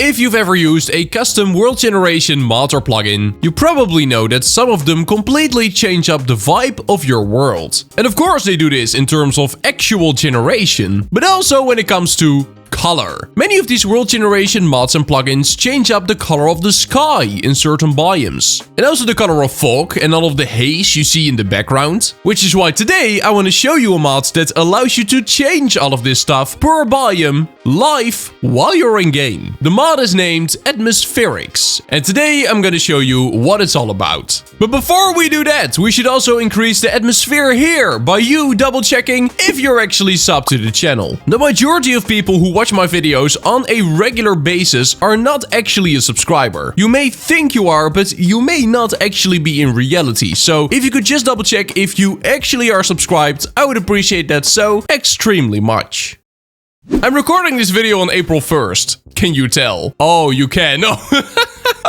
If you've ever used a custom world generation mod or plugin, you probably know that some of them completely change up the vibe of your world. And of course they do this in terms of actual generation, but also when it comes to color. Many of these world generation mods and plugins change up the color of the sky in certain biomes. And also the color of fog and all of the haze you see in the background. Which is why today I want to show you a mod that allows you to change all of this stuff per biome live while you're in game. The mod is named Atmospherics. And today I'm going to show you what it's all about. But before we do that, we should also increase the atmosphere here by you double checking if you're actually subbed to the channel. The majority of people who watch my videos on a regular basis are not actually a subscriber. You may think you are, but you may not actually be in reality. So if you could just double check if you actually are subscribed, I would appreciate that so extremely much. I'm recording this video on April 1st. Can you tell? Oh, you can.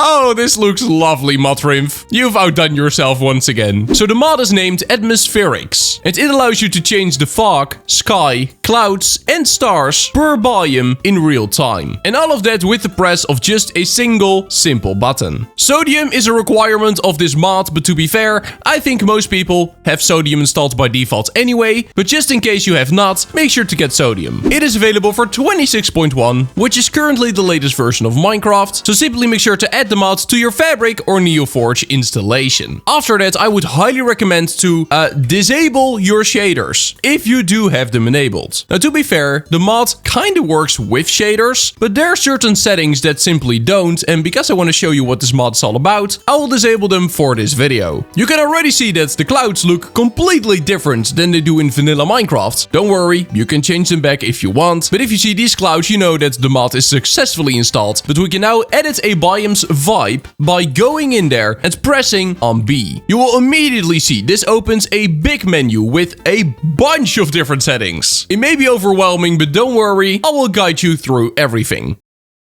Oh, this looks lovely, Modrimph. You've outdone yourself once again. So the mod is named Atmospherics, and it allows you to change the fog, sky, clouds, and stars per biome in real time. And all of that with the press of just a single, simple button. Sodium is a requirement of this mod, but to be fair, I think most people have Sodium installed by default anyway, but just in case you have not, make sure to get Sodium. It is available for 26.1, which is currently the latest version of Minecraft, so simply make sure to add the mod to your Fabric or Neoforge installation. After that, I would highly recommend to disable your shaders, if you do have them enabled. Now, to be fair, the mod kinda works with shaders, but there are certain settings that simply don't, and because I want to show you what this mod is all about, I will disable them for this video. You can already see that the clouds look completely different than they do in vanilla Minecraft. Don't worry, you can change them back if you want, but if you see these clouds, you know that the mod is successfully installed. But we can now edit a biome's vibe by going in there and pressing on B. You will immediately see this opens a big menu with a bunch of different settings. It may be overwhelming, but don't worry, I will guide you through everything.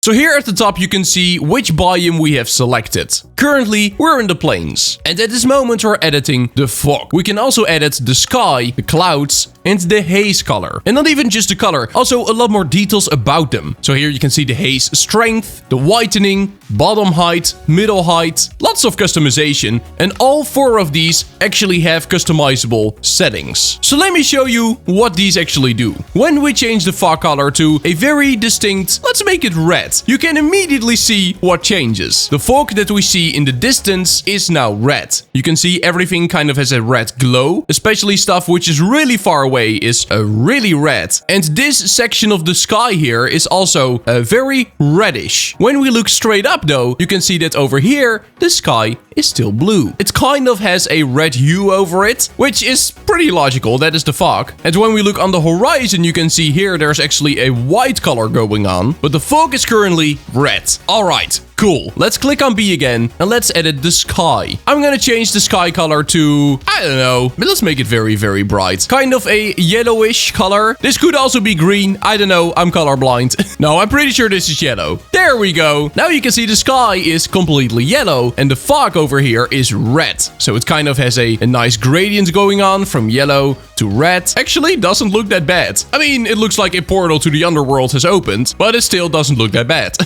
So here at the top you can see which biome we have selected. Currently we're in the plains, and at this moment we're editing the fog. We can also edit the sky, the clouds, and the haze color. And not even just the color, also a lot more details about them. So here you can see the haze strength, the whitening, bottom height, middle height, lots of customization, and all 4 of these actually have customizable settings. So let me show you what these actually do. When we change the fog color to a very distinct, let's make it red, you can immediately see what changes. The fog that we see in the distance is now red. You can see everything kind of has a red glow, especially stuff which is really far away is really red. And this section of the sky here is also very reddish. When we look straight up though, you can see that over here, the sky is still blue. It kind of has a red hue over it, which is pretty logical, that is the fog. And when we look on the horizon, you can see here there's actually a white color going on, but the fog is currently red. Alright. Cool. Let's click on B again and let's edit the sky. I'm gonna change the sky color to, I don't know, but let's make it very, very bright. Kind of a yellowish color. This could also be green. I don't know. I'm colorblind. No, I'm pretty sure this is yellow. There we go. Now you can see the sky is completely yellow and the fog over here is red. So it kind of has a nice gradient going on from yellow to red. Actually, doesn't look that bad. I mean, it looks like a portal to the underworld has opened, but it still doesn't look that bad.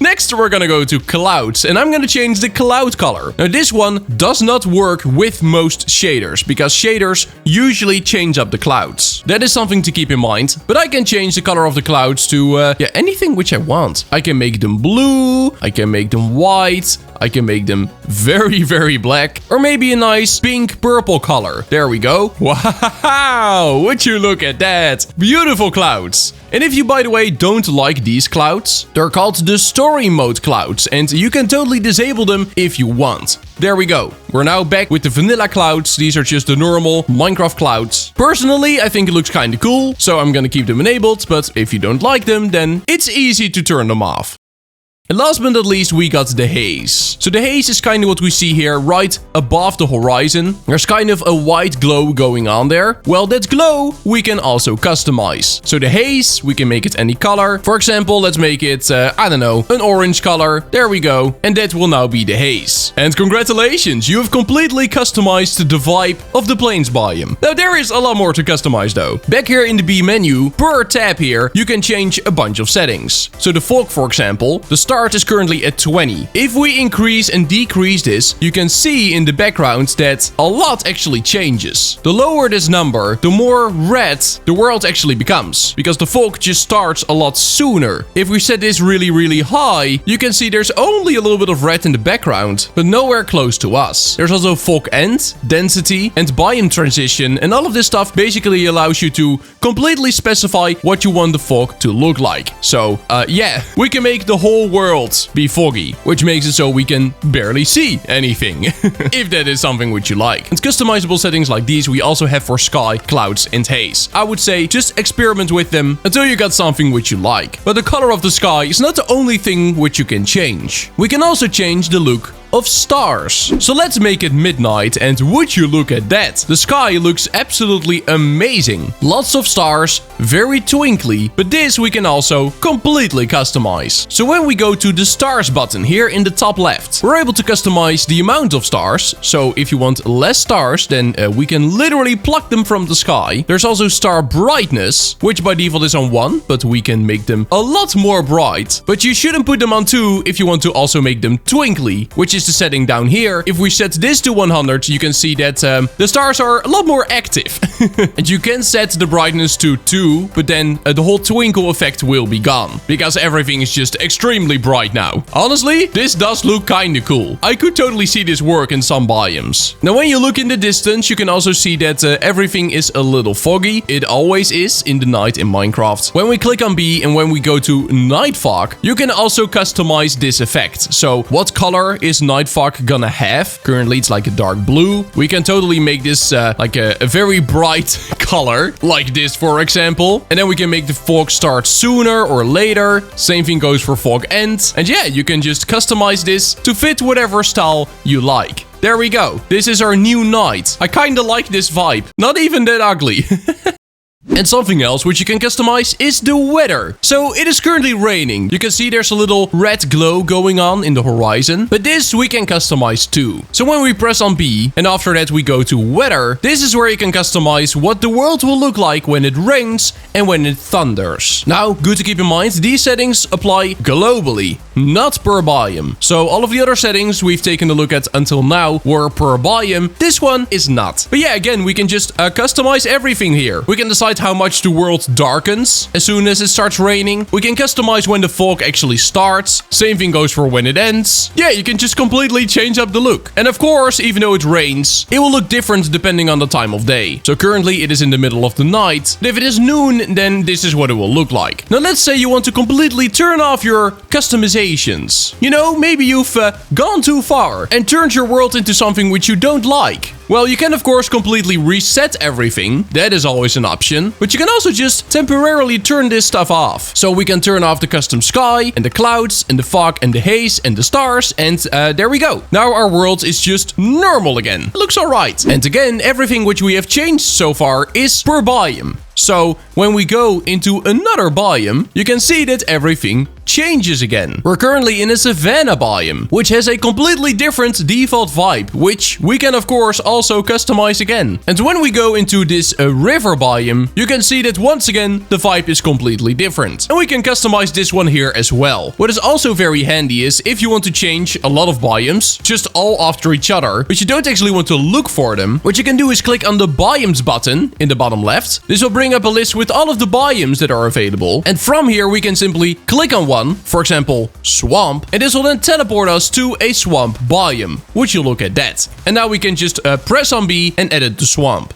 Next, we're gonna go to clouds, and I'm gonna change the cloud color. Now, this one does not work with most shaders, because shaders usually change up the clouds. That is something to keep in mind, but I can change the color of the clouds to, anything which I want. I can make them blue, I can make them white, I can make them very, very black, or maybe a nice pink purple color. There we go. Wow, would you look at that? Beautiful clouds. And if you, by the way, don't like these clouds, they're called the story mode clouds, and you can totally disable them if you want. There we go. We're now back with the vanilla clouds. These are just the normal Minecraft clouds. Personally, I think it looks kinda cool, so I'm gonna keep them enabled, but if you don't like them, then it's easy to turn them off. And last but not least, we got the haze. So the haze is kind of what we see here right above the horizon. There's kind of a white glow going on there. Well, that glow we can also customize. So the haze, we can make it any color. For example, let's make it, I don't know, an orange color. There we go. And that will now be the haze. And congratulations, you have completely customized the vibe of the plains biome. Now, there is a lot more to customize though. Back here in the B menu, per tab here, you can change a bunch of settings. So the fog, for example, the start start is currently at 20. If we increase and decrease this, you can see in the background that a lot actually changes. The lower this number, the more red the world actually becomes, because the fog just starts a lot sooner. If we set this really high, you can see there's only a little bit of red in the background, but nowhere close to us. There's also fog end, density, and biome transition, and all of this stuff basically allows you to completely specify what you want the fog to look like. So, yeah, we can make the whole world be foggy, which makes it so we can barely see anything, if that is something which you like. And customizable settings like these we also have for sky, clouds, and haze. I would say just experiment with them until you got something which you like. But the color of the sky is not the only thing which you can change. We can also change the look of stars. So let's make it midnight, and would you look at that? The sky looks absolutely amazing. Lots of stars, very twinkly, but this we can also completely customize. So when we go to the stars button here in the top left, we're able to customize the amount of stars. So if you want less stars, then we can literally pluck them from the sky. There's also star brightness, which by default is on 1, but we can make them a lot more bright. But you shouldn't put them on 2 if you want to also make them twinkly, which is the setting down here. If we set this to 100, you can see that the stars are a lot more active. And you can set the brightness to 2, but then the whole twinkle effect will be gone, because everything is just extremely bright now. Honestly, this does look kinda cool. I could totally see this work in some biomes. Now, when you look in the distance, you can also see that everything is a little foggy. It always is in the night in Minecraft. When we click on B and when we go to night fog, you can also customize this effect. So what color is night fog gonna have? Currently it's like a dark blue. We can totally make this like a very bright color, like this for example. And then we can make the fog start sooner or later. Same thing goes for fog end. And yeah, you can just customize this to fit whatever style you like. There we go. This is our new night. I kinda like this vibe. Not even that ugly. And something else which you can customize is the weather. So it is currently raining. You can see there's a little red glow going on in the horizon. But this we can customize too. So when we press on B and after that we go to weather, this is where you can customize what the world will look like when it rains and when it thunders. Now, good to keep in mind, these settings apply globally, not per biome. So all of the other settings we've taken a look at until now were per biome. This one is not. But yeah, again, we can just customize everything here. We can decide how much the world darkens as soon as it starts raining. We can customize when the fog actually starts. Same thing goes for when it ends. Yeah, you can just completely change up the look. And of course, even though it rains, it will look different depending on the time of day. So currently it is in the middle of the night. And if it is noon, then this is what it will look like. Now let's say you want to completely turn off your customizations. You know, maybe you've gone too far and turned your world into something which you don't like. Well, you can of course completely reset everything. That is always an option. But you can also just temporarily turn this stuff off. So we can turn off the custom sky and the clouds and the fog and the haze and the stars. And there we go. Now our world is just normal again. It looks alright. And again, everything which we have changed so far is per biome. So when we go into another biome, you can see that everything changes again. We're currently in a savanna biome, which has a completely different default vibe, which we can of course also customize again. And when we go into this river biome, you can see that once again, the vibe is completely different. And we can customize this one here as well. What is also very handy is if you want to change a lot of biomes, just all after each other, but you don't actually want to look for them, what you can do is click on the biomes button in the bottom left. This will bring up a list with all of the biomes that are available. And from here, we can simply click on one, for example, swamp, and this will then teleport us to a swamp biome. Would you look at that? And now we can just press on B and edit the swamp.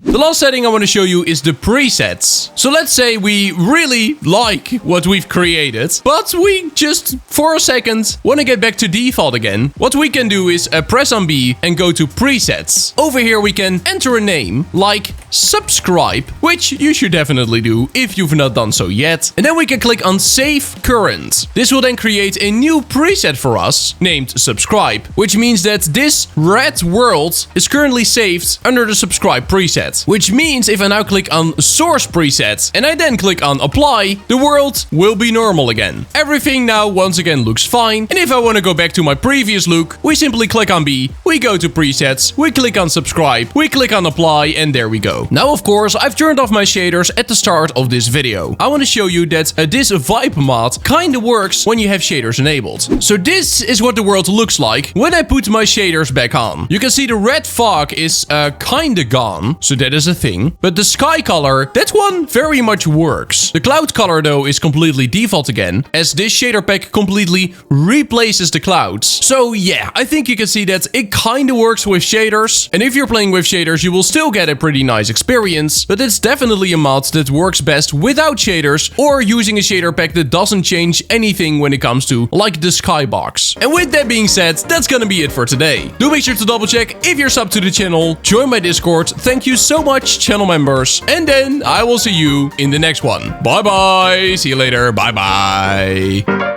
The last setting I want to show you is the presets. So let's say we really like what we've created, but we just, for a second, want to get back to default again. What we can do is press on B and go to presets. Over here we can enter a name like subscribe, which you should definitely do if you've not done so yet. And then we can click on save current. This will then create a new preset for us named subscribe, which means that this red world is currently saved under the subscribe preset. preset. Which means if I now click on source preset and I then click on apply, the world will be normal again. Everything now once again looks fine. And if I want to go back to my previous look, we simply click on B, we go to presets, we click on subscribe, we click on apply, and there we go. Now of course I've turned off my shaders at the start of this video. I want to show you that this vibe mod kinda works when you have shaders enabled. So this is what the world looks like when I put my shaders back on. You can see the red fog is kinda gone, so that is a thing. But the sky color, that one very much works. The cloud color though is completely default again, as this shader pack completely replaces the clouds. So yeah, I think you can see that it kinda works with shaders. And if you're playing with shaders, you will still get a pretty nice experience, but it's definitely a mod that works best without shaders or using a shader pack that doesn't change anything when it comes to like the skybox. And with that being said, that's gonna be it for today. Do make sure to double check if you're subbed to the channel, join my Discord. Thank you so much, channel members. And then I will see you in the next one. Bye bye. See you later. Bye bye.